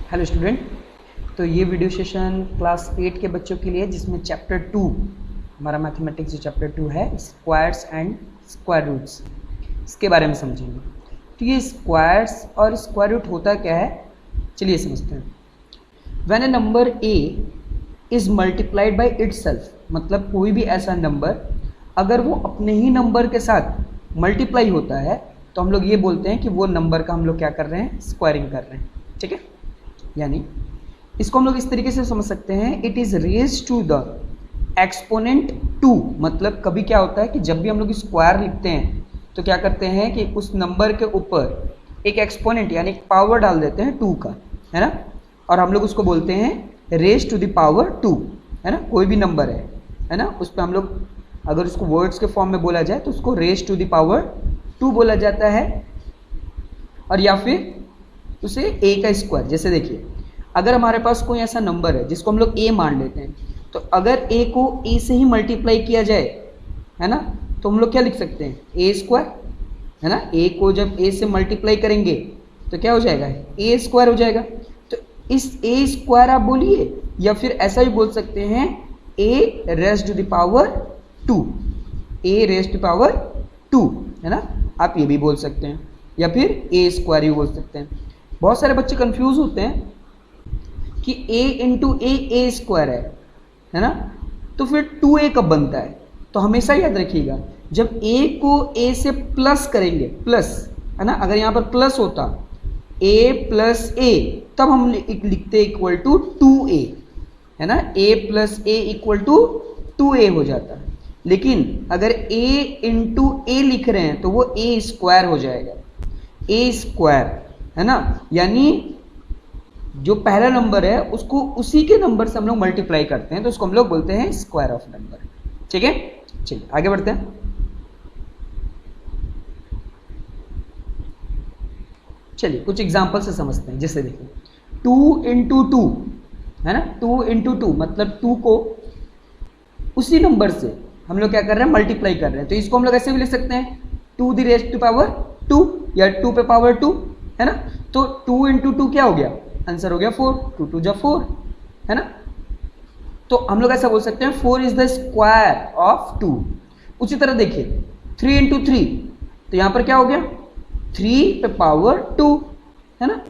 Hello student. तो ये video session class 8 के बच्चों के लिए, जिसमें चैप्टर 2 हमारा मैथमेटिक्स जो चैप्टर 2 है, स्क्वायर्स एंड स्क्वायर रूट्स, इसके बारे में समझेंगे। तो ये स्क्वायर्स और स्क्वायर रूट होता क्या है, चलिए समझते हैं। When A number A is multiplied by itself, मतलब कोई भी ऐसा नंबर अगर वो अपने ही नंबर के साथ मल्टीप्लाई होता है तो हम लोग ये बोलते हैं कि वो नंबर का हम लोग क्या कर रहे हैं, स्क्वायरिंग कर रहे हैं। ठीक है, यानी इसको हम लोग इस तरीके से समझ सकते हैं, it is raise to the exponent 2। मतलब कभी क्या होता है कि जब भी हम लोग स्क्वायर लिखते हैं तो क्या करते हैं कि उस नंबर के ऊपर एक एक्सपोनेंट यानी एक पावर डाल देते हैं 2 का, है ना, और हम लोग उसको बोलते हैं रेज टू द पावर 2, है ना। कोई भी नंबर है ना, उस पर हम लोग अगर उसको वर्ड्स के फॉर्म में बोला जाए तो उसको रेज टू द पावर 2 बोला जाता है, और या फिर उसे a का स्क्वायर। जैसे देखिए, अगर हमारे पास कोई ऐसा नंबर है जिसको हम लोग a मान लेते हैं, तो अगर a को a से ही मल्टीप्लाई किया जाए, है ना, तो हम लोग क्या लिख सकते हैं, a स्क्वायर, है ना। a को जब a से मल्टीप्लाई करेंगे तो क्या हो जाएगा, a स्क्वायर हो जाएगा। तो इस a स्क्वायर आप बोलिए, या फिर ऐसा भी बोल सकते हैं a raise to the power 2, a raise to power 2, है ना, आप ये भी बोल सकते हैं, या फिर a स्क्वायर भी बोल सकते हैं। बहुत सारे बच्चे कंफ्यूज होते हैं कि a इंटू ए स्क्वायर है ना, तो फिर 2a कब बनता है। तो हमेशा याद रखिएगा, जब a को a से प्लस करेंगे, प्लस, है ना, अगर यहाँ पर प्लस होता a प्लस a, तब हम लिखते इक्वल टू 2a, है ना, a plus a equal to 2a हो जाता। लेकिन अगर a इंटू ए लिख रहे हैं तो वो a स्क्वायर हो जाएगा, a स्क्वायर, है ना। यानी जो पहला नंबर है उसको उसी के नंबर से हम लोग मल्टीप्लाई करते हैं, तो उसको हम लोग बोलते हैं स्क्वायर ऑफ नंबर। ठीक है, चलिए आगे बढ़ते हैं। चलिए कुछ एग्जांपल से समझते हैं। जैसे देखिए 2 इंटू 2, है ना, 2 इंटू 2 मतलब 2 को उसी नंबर से हम लोग क्या कर रहे हैं, मल्टीप्लाई कर रहे हैं। तो इसको हम लोग ऐसे भी लिख सकते हैं 2 द रेज़ टू पावर 2, या 2 पे पावर 2, है ना। तो 2 इंटू 2 क्या हो गया, आंसर हो गया 4, 2 2 जा 4, है ना। तो हम लोग ऐसा बोल सकते हैं 4 इज द स्क्वायर ऑफ 2। उसी तरह देखिए 3 इंटू 3, तो यहाँ पर क्या हो गया, 3 पे पावर 2, है ना,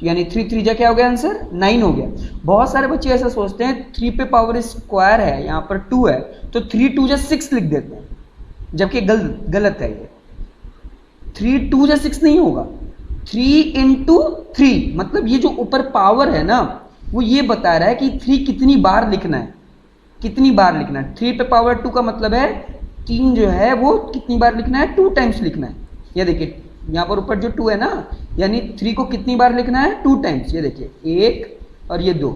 यानी 3 3 जा क्या हो गया, आंसर 9 हो गया। बहुत सारे बच्चे ऐसा सोचते हैं 3 पे पावर स्क्वायर है, यहाँ पर 2 है, तो 3 2 जा 6 लिख देते हैं, जबकि गलत है ये। 3 2 जा 6 नहीं होगा, 3 इंटू 3, मतलब ये जो ऊपर पावर है ना, वो ये बता रहा है कि 3 कितनी बार लिखना है, कितनी बार लिखना है। 3 पे पावर 2 का मतलब है 3 जो है वो कितनी बार लिखना है, 2 टाइम्स लिखना है। ये देखिए यहाँ पर ऊपर जो 2 है ना, यानी 3 को कितनी बार लिखना है, 2 टाइम्स। ये देखिए 1 और ये 2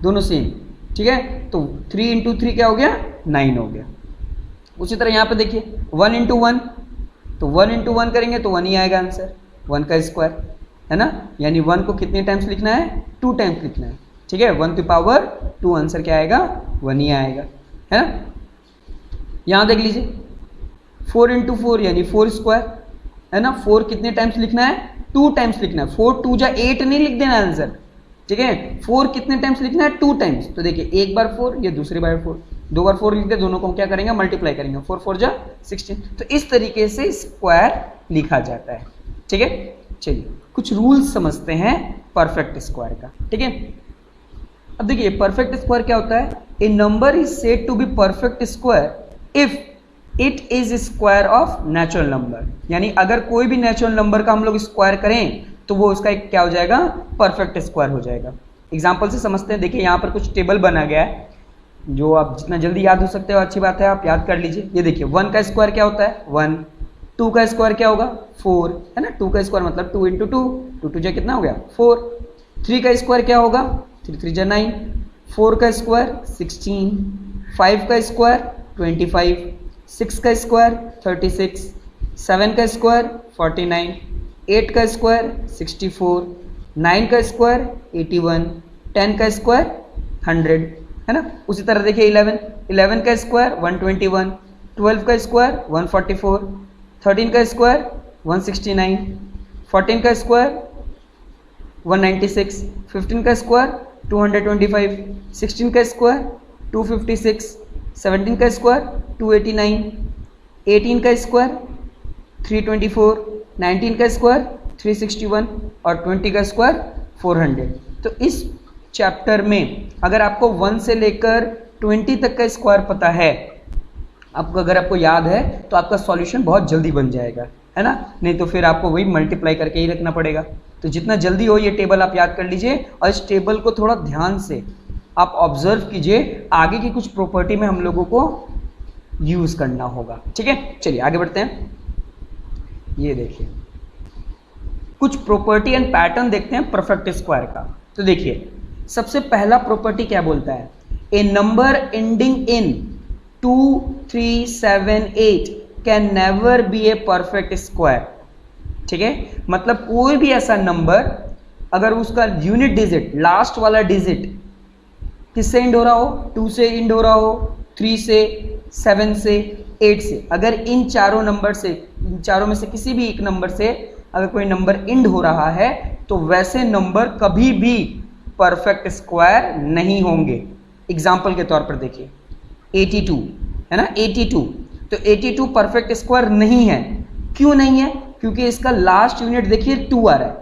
दोनों सेम, ठीक है। तो 3 इंटू 3 क्या हो गया, 9 हो गया। उसी तरह यहाँ पे देखिए 1 इंटू 1, तो 1 इंटू 1 करेंगे तो 1 ही आएगा आंसर, 1 का स्क्वायर, है ना। यानी 1 को कितने टाइम्स लिखना है, 2 टाइम्स लिखना है, ठीक है। 1 की पावर 2, आंसर क्या आएगा, 1 ही आएगा, है ना। यहाँ देख लीजिए 4 इंटू 4 यानी 4 स्क्वायर, है ना। 4 कितने टाइम्स लिखना है, 2 टाइम्स लिखना है। 4 2 जा 8 नहीं लिख देना आंसर, ठीक है। 4 कितने टाइम्स लिखना है, 2 टाइम्स। तो देखिए एक बार 4, ये दूसरी बार 4, 2 बार 4 लिख दे, दोनों को क्या करेंगे, मल्टीप्लाई करेंगे, 4 4 जा 16। तो इस तरीके से स्क्वायर लिखा जाता है, ठीक है। चलिए कुछ रूल्स समझते हैं परफेक्ट स्क्वायर का, ठीक है। अब देखिए परफेक्ट स्क्वायर क्या होता है, a number is said to be perfect square if it is square of natural number. यानी अगर कोई भी नेचुरल नंबर का हम लोग स्क्वायर करें तो वो उसका एक क्या हो जाएगा, परफेक्ट स्क्वायर हो जाएगा। एग्जाम्पल से समझते हैं। देखिए यहाँ पर कुछ टेबल बना गया है, जो आप जितना जल्दी याद हो सकते हो अच्छी बात है, आप याद कर लीजिए। ये देखिए 1 का स्क्वायर क्या होता है, 1, 2 का स्क्वायर क्या होगा, 4, है ना। 2 का स्क्वायर मतलब 2 इंटू 2, 2 2 जा कितना हो गया, 4। 3 का स्क्वायर क्या होगा, 3 3 जा 9। 4 का स्क्वायर 16। 5 का स्क्वायर 25। 6 का स्क्वायर 36। 7 का स्क्वायर 49। 8 का स्क्वायर 64। 9 का स्क्वायर 81। 10 का स्क्वायर 100, है ना। उसी तरह देखिए 11 का स्क्वायर 121। 12 का स्क्वायर 144। 13 का स्क्वायर 169। 14 का स्क्वायर 196, 15 का स्क्वायर 225, 16 का स्क्वायर 256, 17 का स्क्वायर 289, 18 का स्क्वायर 324, 19 का स्क्वायर 361 और 20 का स्क्वायर 400। तो इस चैप्टर में अगर आपको 1 से लेकर 20 तक का स्क्वायर पता है, अगर आपको याद है, तो आपका सॉल्यूशन बहुत जल्दी बन जाएगा, है ना। नहीं तो फिर आपको वही मल्टीप्लाई करके ही रखना पड़ेगा। तो जितना जल्दी हो ये टेबल आप याद कर लीजिए और इस टेबल को थोड़ा ध्यान से आप ऑब्जर्व कीजिए, आगे की कुछ प्रॉपर्टी में हम लोगों को यूज करना होगा। ठीक है, चलिए आगे बढ़ते हैं। ये देखिए कुछ प्रॉपर्टी एंड पैटर्न देखते हैं परफेक्ट स्क्वायर का। तो देखिए सबसे पहला प्रॉपर्टी क्या बोलता है, a number ending in 2, 3, 7, 8 can never be a perfect square. ठीक है, मतलब कोई भी ऐसा नंबर अगर उसका यूनिट डिजिट, लास्ट वाला डिजिट किससे एंड हो रहा हो, 2 से एंड हो रहा हो, 3 से, 7 से, 8 से, अगर इन चारों नंबर से, इन चारों में से किसी भी एक नंबर से अगर कोई नंबर एंड हो रहा है तो वैसे नंबर कभी भी परफेक्ट स्क्वायर नहीं होंगे। एग्जाम्पल के तौर पर देखिए 82 है ना, 82, तो 82 परफेक्ट स्क्वायर नहीं है। क्यों नहीं है? क्योंकि इसका लास्ट यूनिट देखिए 2 आ रहा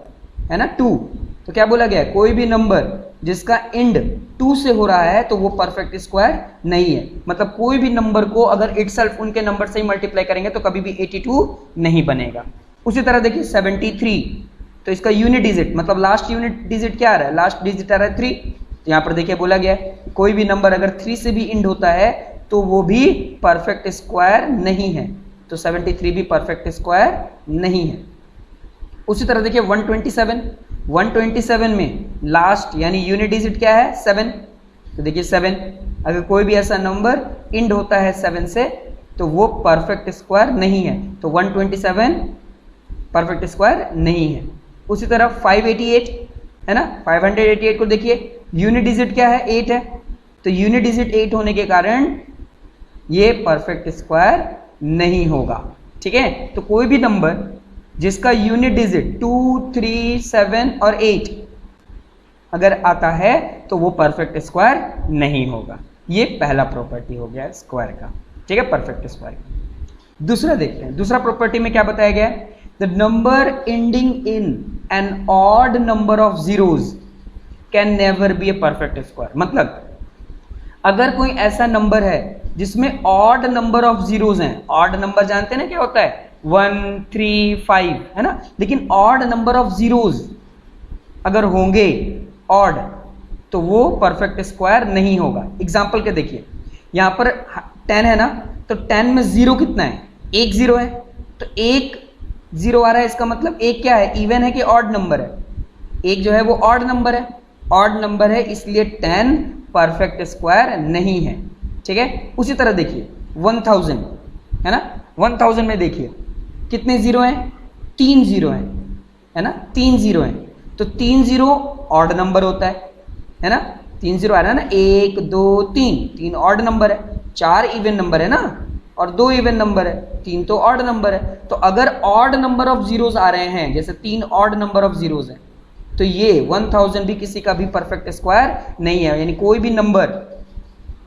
है ना, 2। तो क्या बोला गया है, कोई भी नंबर जिसका एंड 2 से हो रहा है तो वो परफेक्ट स्क्वायर नहीं है। मतलब कोई भी नंबर को अगर इटसेल्फ उनके नंबर से ही मल्टीप्लाई करेंगे तो कभी भी 82 नहीं बनेगा। उसी तरह देखिए 73, तो इसका यूनिट डिजिट मतलब लास्ट यूनिट डिजिट क्या आ रहा है, लास्ट डिजिट आ रहा है 3। तो यहाँ पर देखिए बोला गया है कोई भी नंबर अगर 3 से भी एंड होता है तो वो भी परफेक्ट स्क्वायर नहीं है। तो 73 भी परफेक्ट स्क्वायर नहीं है। उसी तरह देखिए 127 में लास्ट यानी यूनिट डिजिट क्या है, 7। तो देखिए 7, अगर कोई भी ऐसा नंबर एंड होता है 7 से तो वो परफेक्ट स्क्वायर नहीं है। तो 127 परफेक्ट स्क्वायर नहीं है। उसी तरह 588 है ना, 588 को देखिए यूनिट डिजिट क्या है, 8 है। तो यूनिट डिजिट 8 होने के कारण ये परफेक्ट स्क्वायर नहीं होगा। ठीक है, तो कोई भी नंबर जिसका यूनिट डिजिट 2, 3, 7 और 8 अगर आता है तो वो परफेक्ट स्क्वायर नहीं होगा। ये पहला प्रॉपर्टी हो गया स्क्वायर का। ठीक है, परफेक्ट स्क्वायर का। दूसरा देखते हैं, दूसरा प्रॉपर्टी में क्या बताया गया है, the number ending in an odd number of zeros can never be a perfect square. मतलब अगर कोई ऐसा नंबर है जिसमें ऑड नंबर ऑफ जीरोज हैं, ऑड नंबर जानते हैं ना क्या होता है, 1, 3, 5 है ना, लेकिन ऑड नंबर ऑफ जीरोज अगर होंगे ऑड तो वो परफेक्ट स्क्वायर नहीं होगा। एग्जाम्पल के देखिए यहां पर 10 है ना, तो 10 में जीरो कितना है, 1 जीरो है। तो 1 जीरो आ रहा है, इसका मतलब एक क्या है, इवन है कि ऑड नंबर है। एक जो है वो ऑड नंबर है, ऑड नंबर है, इसलिए 10 परफेक्ट स्क्वायर नहीं है। ठीक है, उसी तरह देखिए 1000 है ना, 1000 में देखिए कितने जीरो हैं, 3 जीरो हैं, है ना, 3 जीरो हैं। तो 3 जीरो ऑड नंबर होता है ना, 3 जीरो आ रहा है ना, 1, 2, 3 ऑड नंबर है, 4 इवन नंबर है ना, और 2 इवन नंबर है, 3 तो ऑड नंबर है। तो अगर ऑड नंबर ऑफ जीरोज आ रहे हैं, जैसे 3 ऑड नंबर ऑफ जीरोज हैं, तो ये 1000 भी किसी का भी परफेक्ट स्क्वायर नहीं है। यानी कोई भी नंबर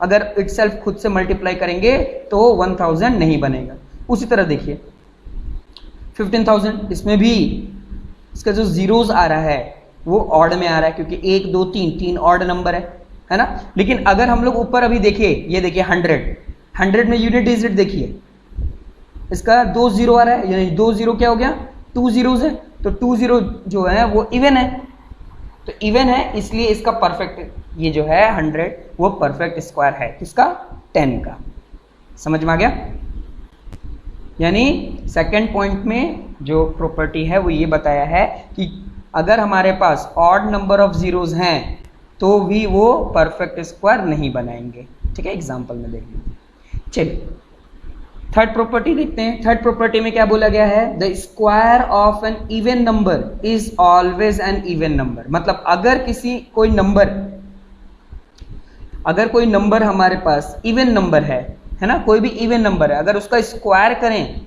अगर इटसेल्फ खुद से मल्टीप्लाई करेंगे तो 1000 नहीं बनेगा। उसी तरह देखिए 15000, इसमें भी इसका जो जीरोज आ रहा है वो ऑड में आ रहा है, क्योंकि 1, 2, 3 ऑड नंबर है ना। लेकिन अगर हम लोग ऊपर अभी देखिए, ये देखिए 100 में यूनिट डिजिट देखिए, इसका 2 जीरो आ रहा है, यानी 2 जीरो क्या हो गया, 2 जीरोज है। तो 2 जीरो जो है वो इवन है, तो इवन है इसलिए इसका परफेक्ट, ये जो है 100 वो परफेक्ट स्क्वायर है किसका, 10 का। समझ में आ गया। यानी सेकंड पॉइंट में जो प्रॉपर्टी है वो ये बताया है कि अगर हमारे पास ऑड नंबर ऑफ जीरोज हैं तो भी वो परफेक्ट स्क्वायर नहीं बनाएंगे। ठीक है, एग्जांपल में देख लीजिए। चलिए थर्ड प्रॉपर्टी देखते हैं। थर्ड प्रॉपर्टी में क्या बोला गया है, the square of an even number is always an even number. मतलब अगर कोई नंबर हमारे पास इवन नंबर है ना, कोई भी इवन नंबर है, अगर उसका स्क्वायर करें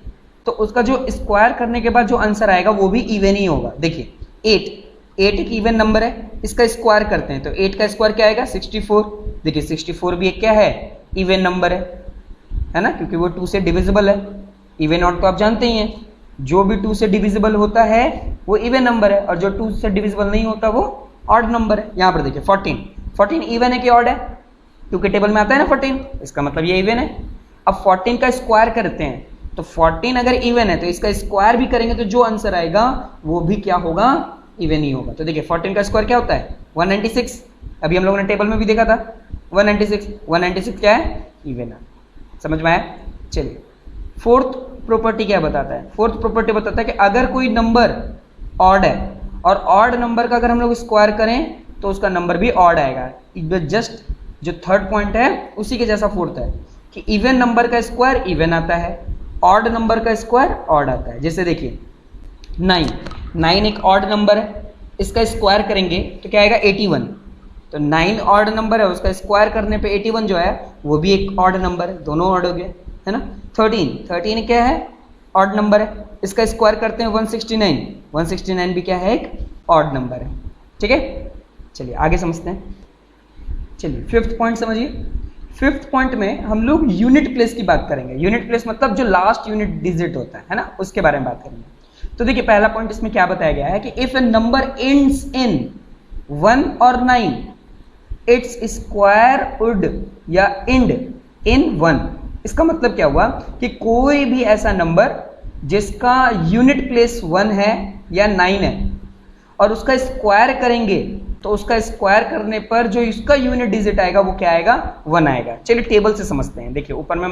तो उसका जो स्क्वायर करने के बाद जो आंसर आएगा वो भी इवन ही होगा। देखिए 8 8 एक इवन नंबर है, इसका स्क्वायर करते हैं तो 8 का स्क्वायर क्या आएगा 64। देखिए 64 भी एक क्या है इवन नंबर है ना, क्योंकि वो 2 से डिविजिबल है। इवन ऑड तो आप जानते ही हैं, जो भी 2 से डिविजिबल होता है वो इवन नंबर है और जो 2 से डिविजिबल नहीं होता वो ऑड नंबर है। यहाँ पर देखिए 14 इवन है कि ऑड है, क्योंकि टेबल में आता है ना 14, इसका मतलब ये इवन है। अब 14 का स्क्वायर करते हैं तो 14 अगर इवन है तो इसका स्क्वायर भी करेंगे तो जो आंसर आएगा वो भी क्या होगा इवन ही होगा। तो देखिए 14 का स्क्वायर क्या होता है 196, अभी हम लोगों ने टेबल में भी देखा था 196 क्या है इवन है। समझ में आया? चलिए फोर्थ प्रॉपर्टी क्या बताता है, फोर्थ प्रॉपर्टी बताता है कि अगर कोई नंबर ऑड है और ऑड नंबर का अगर हम लोग स्क्वायर करें तो उसका नंबर भी ऑड आएगा। जस्ट जो थर्ड पॉइंट है उसी के जैसा फोर्थ है कि इवन नंबर का स्क्वायर इवन आता है, ऑड नंबर का स्क्वायर ऑड आता है। जैसे देखिए 9 एक ऑड नंबर है, इसका स्क्वायर करेंगे तो क्या आएगा 81। तो 9 ऑड नंबर है, उसका स्क्वायर करने पे 81 जो है वो भी एक ऑड नंबर है, दोनों ऑड हो गए है ना। 13 क्या है ऑड नंबर है, इसका स्क्वायर करते हैं 169 भी क्या है एक ऑड नंबर है। ठीक है, चलिए आगे समझते हैं। चलिए फिफ्थ पॉइंट समझिए। फिफ्थ पॉइंट में हम लोग यूनिट प्लेस की बात करेंगे। यूनिट प्लेस मतलब जो लास्ट यूनिट डिजिट होता है ना, उसके बारे में बात करेंगे। तो देखिए पहला पॉइंट इसमें क्या बताया गया है कि if A number ends in 1 और 9 इट्स स्क्वायर वुड या एंड इन 1। इसका मतलब क्या हुआ कि कोई भी ऐसा नंबर जिसका यूनिट प्लेस 1 है या 9 है और उसका स्क्वायर करेंगे तो उसका स्क्वायर करने पर जो इसका यूनिट डिजिट आएगा वो क्या आएगा 1 आएगा। चलिए टेबल से समझते हैं। देखिए ऊपर में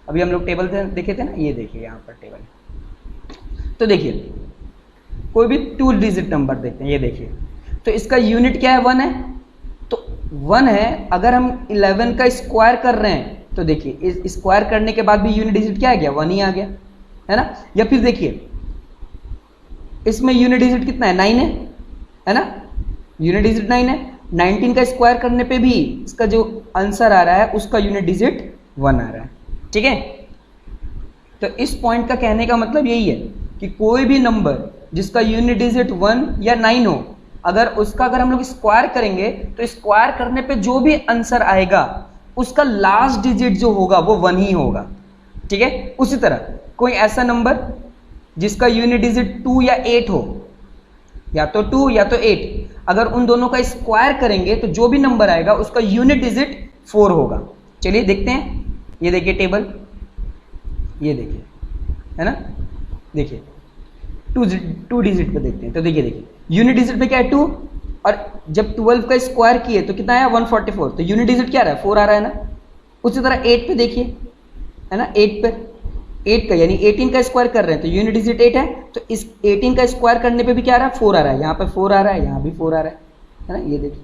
अभी हम लोग टेबल देखे थे ना, ये देखिए यहाँ पर टेबल। तो देखिए कोई भी 2 डिजिट नंबर देखते हैं, ये देखिए तो इसका यूनिट क्या है 1 है, तो 1 है। अगर हम 11 का स्क्वायर कर रहे हैं तो देखिए इस स्क्वायर करने के बाद भी यूनिट डिजिट क्या आ गया 1 ही आ गया है ना। या फिर देखिए इसमें यूनिट डिजिट कितना है 9 है ना, यूनिट डिजिट 9 है। 19 का स्क्वायर करने पे भी इसका जो आंसर आ रहा है उसका यूनिट डिजिट 1 आ रहा है। ठीक है, तो इस पॉइंट का कहने का मतलब यही है कि कोई भी नंबर जिसका यूनिट डिजिट 1 या 9 हो, अगर हम लोग स्क्वायर करेंगे तो स्क्वायर करने पे जो भी आंसर आएगा उसका लास्ट डिजिट जो होगा वो 1 ही होगा। ठीक है, उसी तरह कोई ऐसा नंबर जिसका यूनिट डिजिट 2 या 8 हो, या तो 2 या तो 8, अगर उन दोनों का स्क्वायर करेंगे तो जो भी नंबर आएगा उसका यूनिट डिजिट 4 होगा। चलिए देखते हैं, ये देखिए टेबल, ये देखिए है ना। देखिए 2 डिजिट पे देखते हैं तो देखिए यूनिट डिजिट पे क्या है 2, और जब 12 का स्क्वायर किए तो कितना आया 144, तो यूनिट डिजिट क्या आ रहा है 4 आ रहा है ना। उसी तरह 8 पे देखिए है ना, 8 का यानी 18 का स्क्वायर कर रहे हैं तो यूनिट डिजिट 8 है, तो इस 18 का स्क्वायर करने पे भी क्या आ रहा है 4 आ रहा है, यहाँ पे 4 आ रहा है, यहाँ भी 4 आ रहा है ना। ये देखिए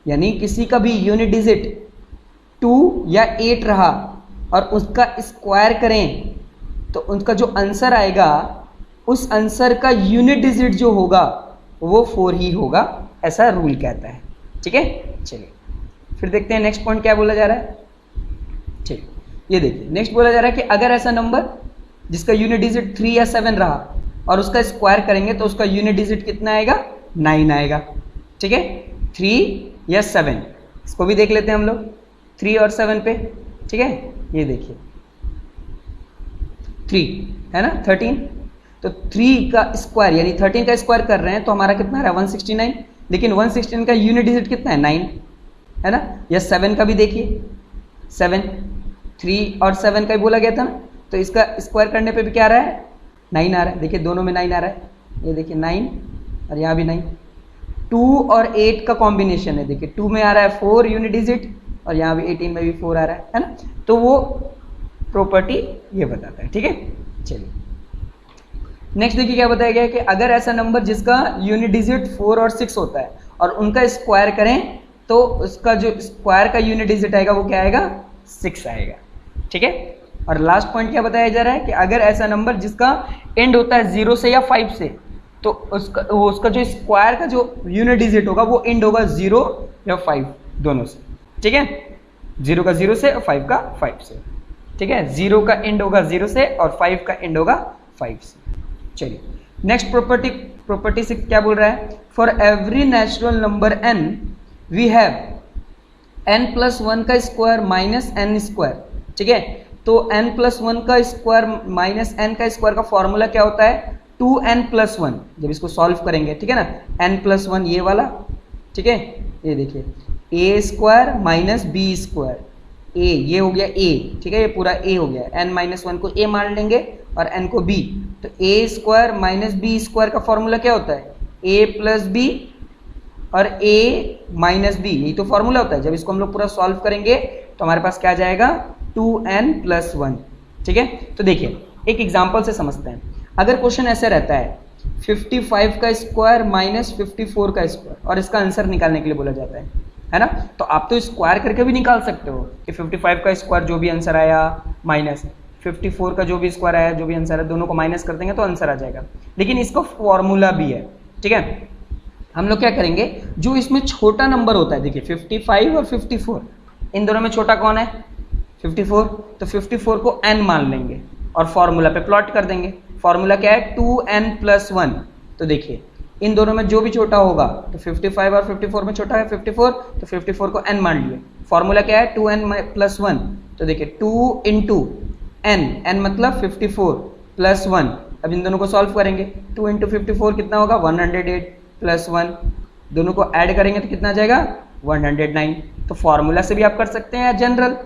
यानी किसी का भी यूनिट डिजिट 2 या 8 रहा और उसका स्क्वायर करें तो उनका जो आंसर आएगा उस आंसर का यूनिट डिजिट जो होगा वो 4 ही होगा, ऐसा रूल कहता है। ठीक है, चलिए फिर देखते हैं नेक्स्ट पॉइंट क्या बोला जा रहा है। ठीक, ये देखिए नेक्स्ट बोला जा रहा है कि अगर ऐसा नंबर जिसका यूनिट डिजिट 3 या 7 रहा और उसका स्क्वायर करेंगे तो उसका यूनिट डिजिट कितना आएगा 9 आएगा। ठीक है, 3 या 7, इसको भी देख लेते हैं हम लोग 3 और 7 पे। ठीक है, ये देखिए 3 है ना 13, तो 3 का स्क्वायर यानी 13 का स्क्वायर कर रहे हैं तो हमारा कितना आ रहा है 169, लेकिन 169 का यूनिट डिजिट कितना है 9 है ना। या 7 का भी देखिए 7, 3 और 7 का ही बोला गया था ना, तो इसका स्क्वायर करने पे भी क्या आ रहा है 9 आ रहा है। देखिए दोनों में 9 आ रहा है, ये देखिए 9 और यहाँ भी 9। 2 और 8 का कॉम्बिनेशन है, देखिए 2 में आ रहा है 4 यूनिट डिजिट और यहाँ भी 18 में भी 4 आ रहा है ना। तो वो प्रॉपर्टी ये बताता है। ठीक है, चलिए नेक्स्ट देखिए क्या बताया गया है कि अगर ऐसा नंबर जिसका यूनिट डिजिट 4 और 6 होता है और उनका स्क्वायर करें तो उसका जो स्क्वायर का यूनिट डिजिट आएगा वो क्या आएगा 6 आएगा। ठीक है, और लास्ट पॉइंट क्या बताया जा रहा है कि अगर ऐसा नंबर जिसका एंड होता है 0 से या 5 से तो उसका जो स्क्वायर का जो यूनिट डिजिट होगा वो एंड होगा 0 या 5 दोनों से। ठीक है, 0 का 0 से और 5 का 5 से। ठीक है, 0 का एंड होगा 0 से और 5 का एंड होगा 5 से। चलिए नेक्स्ट प्रॉपर्टी से क्या बोल रहा है, for every natural number n we have n+1 का स्क्वायर माइनस n स्क्वायर, ठीक है। तो n+1 का स्क्वायर माइनस n का स्क्वायर का फॉर्मूला क्या होता है, 2n+1। जब इसको सॉल्व करेंगे, ठीक है ना, n+1 ये वाला, ठीक है, ये देखिए a square minus b square, a ये हो गया a, ठीक है, ये पूरा a हो गया, n-1 को a मान लेंगे और n को b, तो a square minus b square का फॉर्मूला क्या होता है, a प्लस b और a माइनस b, यही तो फॉर्मूला होता है। जब इसको हम लोग पूरा सॉल्व करेंगे तो हमारे पास क्या आ जाएगा, 2n+1, ठीक है। तो देखिए एक एग्जांपल से समझते हैं। अगर क्वेश्चन ऐसे रहता है 55 का स्क्वायर माइनस 54 का स्क्वायर और इसका आंसर निकालने के लिए बोला जाता है ना, तो आप तो स्क्वायर करके भी निकाल सकते हो कि 55 का स्क्वायर जो भी आंसर आया माइनस 54 का जो भी स्क्वायर आया, जो भी आंसर है, दोनों को माइनस कर देंगे तो आंसर आ जाएगा। लेकिन इसका फॉर्मूला भी है, ठीक है। हम लोग क्या करेंगे, जो इसमें छोटा नंबर होता है, देखिए 55 और 54, इन दोनों में छोटा कौन है, 54, तो 54 को n मान लेंगे और फॉर्मूला पे प्लॉट कर देंगे। फॉर्मूला क्या है, 2n+1। तो देखिए इन दोनों में जो भी छोटा होगा, तो 55 और 54 में छोटा है 54, तो 54 को n मान लिए। फॉर्मूला क्या है, 2n+1। तो देखिए 2 इंटू n, n मतलब 54 प्लस 1। अब इन दोनों को सॉल्व करेंगे, 2 इंटू 54 कितना होगा, 108 प्लस 1, दोनों को ऐड करेंगे तो कितना आ जाएगा, 109। तो फॉर्मूला से भी आप कर सकते हैं जनरल।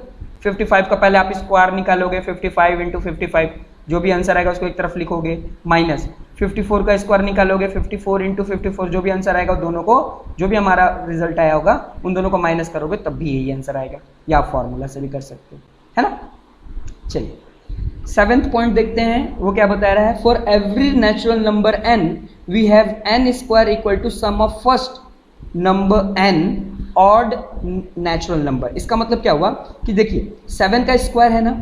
55 का पहले आप स्क्वायर निकालोगे, 55 इंटू 55, जो भी आंसर आएगा उसको एक तरफ लिखोगे, माइनस 54 का स्क्वायर निकालोगे, 54 इंटू 54, जो भी आंसर आएगा दोनों को, जो भी हमारा रिजल्ट आया होगा उन दोनों को माइनस करोगे तब भी यही आंसर आएगा। या आप फॉर्मूला से भी कर सकते हो, है ना। चलिए 7th पॉइंट देखते हैं, वो क्या बता रहा है, for every natural number n we have n square equal to sum of first number n odd natural number. इसका मतलब क्या हुआ कि देखिए 7 का स्क्वायर है ना,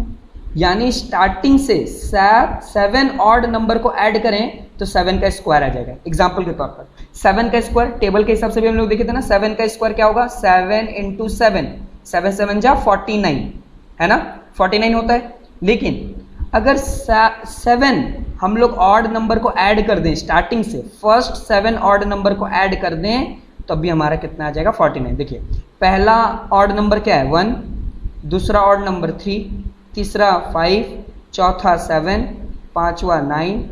यानी स्टार्टिंग से 7 ऑड नंबर को ऐड करें तो 7 का स्क्वायर आ जाएगा। एग्जांपल के तौर पर 7 का स्क्वायर टेबल के हिसाब से भी हम लोग देखे थे ना, 7 का स्क्वायर क्या होगा, 7 इंटू 7, 7 7 जा 49, है ना, 49 होता है। लेकिन अगर 7 हम लोग ऑड नंबर को ऐड कर दें, स्टार्टिंग से फर्स्ट 7 ऑड नंबर को ऐड कर दें तब भी हमारा कितना आ जाएगा, 49। देखिए पहला ऑड नंबर क्या है, 1, दूसरा ऑड नंबर 3, तीसरा 5, चौथा 7, पांचवा 9,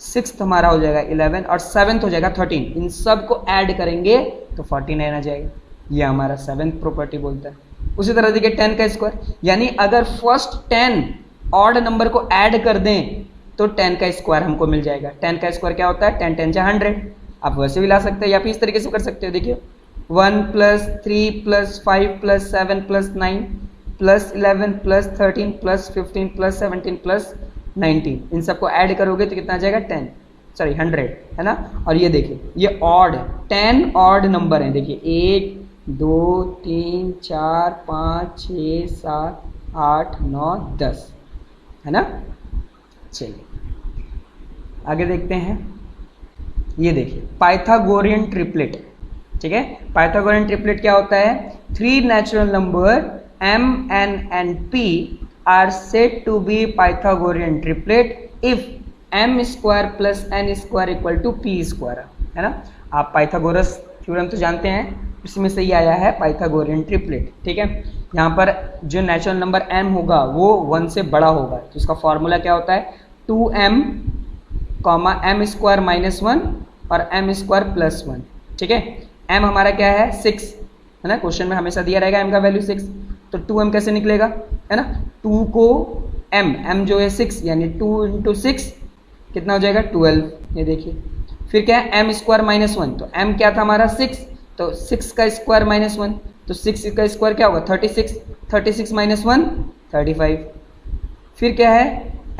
6th हमारा हो जाएगा 11 और 7th हो जाएगा 13। इन सब को ऐड करेंगे तो 49 आ जाएगा। ये हमारा 7th प्रॉपर्टी बोलता है। उसी तरह देखिए 10 का स्क्वायर, यानी अगर फर्स्ट 10 ऑड नंबर को ऐड कर दें तो 10 का स्क्वायर हमको मिल जाएगा। 10 का स्क्वायर क्या होता है, 10 10 जा 100। आप वैसे भी ला सकते हैं या फिर इस तरीके से कर सकते हो। देखिए 1 + 3 + 5 + 7 + 9 + 11 + 13 + 15 + 17 + 19, इन सबको ऐड करोगे तो कितना आ जाएगा, 100, है ना। और ये देखिए ये ऑड 10 ऑड नंबर है। देखिए 1 2 3 4 5 6 7 8 9 10, है ना। चलिए आगे देखते हैं। ये देखिए पाइथागोरियन ट्रिपलेट, ठीक है। पाइथागोरियन ट्रिपलेट क्या होता है, 3 natural number m n and p are said to be Pythagorean triplet if m square plus n square equal to p square, है ना। आप पाइथागोरस थ्योरम तो जानते हैं, इसमें से ही आया है पाइथागोरियन ट्रिपलेट, ठीक है। यहाँ पर जो नेचुरल नंबर m होगा वो 1 से बड़ा होगा, तो इसका फॉर्मूला क्या होता है, 2m m स्क्वायर माइनस 1 और m स्क्वायर प्लस 1, ठीक है। m हमारा क्या है, 6, है ना, क्वेश्चन में हमेशा दिया रहेगा m का वैल्यू 6, तो 2m कैसे निकलेगा, है ना। 2 को m जो है 6, यानी 2 × 6 कितना हो जाएगा, 12। ये देखिए फिर क्या है, m स्क्वायर माइनस 1, तो m क्या था हमारा 6, तो 6 का स्क्वायर माइनस 1, तो 6 का स्क्वायर क्या होगा, 36, 36 माइनस 1 35। फिर क्या है,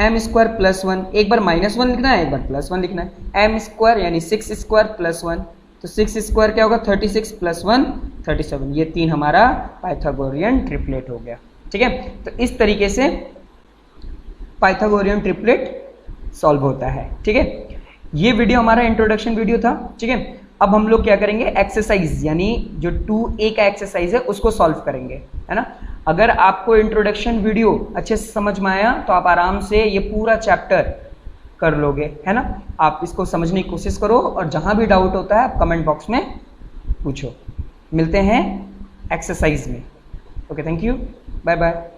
m स्क्वायर प्लस 1, एक बार माइनस 1 लिखना है, एक बार प्लस 1 लिखना है, m स्क्वायर यानी 6 स्क्वायर प्लस 1, तो 6 स्क्वायर क्या होगा, 36 प्लस 1 37। ये 3 हमारा पाइथागोरियन ट्रिपलेट हो गया, ठीक है। तो इस तरीके से पाइथागोरियन ट्रिपलेट सॉल्व होता है, ठीक है। ये वीडियो हमारा इंट्रोडक्शन वीडियो था, ठीक है। अब हम लोग क्या करेंगे, एक्सरसाइज यानी जो 2A का एक्सरसाइज है उसको सॉल्व करेंगे, है ना। अगर आपको इंट्रोडक्शन वीडियो अच्छे से समझ में आया तो आप आराम से ये पूरा चैप्टर कर लोगे, है ना। आप इसको समझने की कोशिश करो और जहाँ भी डाउट होता है आप कमेंट बॉक्स में पूछो। मिलते हैं एक्सरसाइज में। Okay, thank you, bye bye.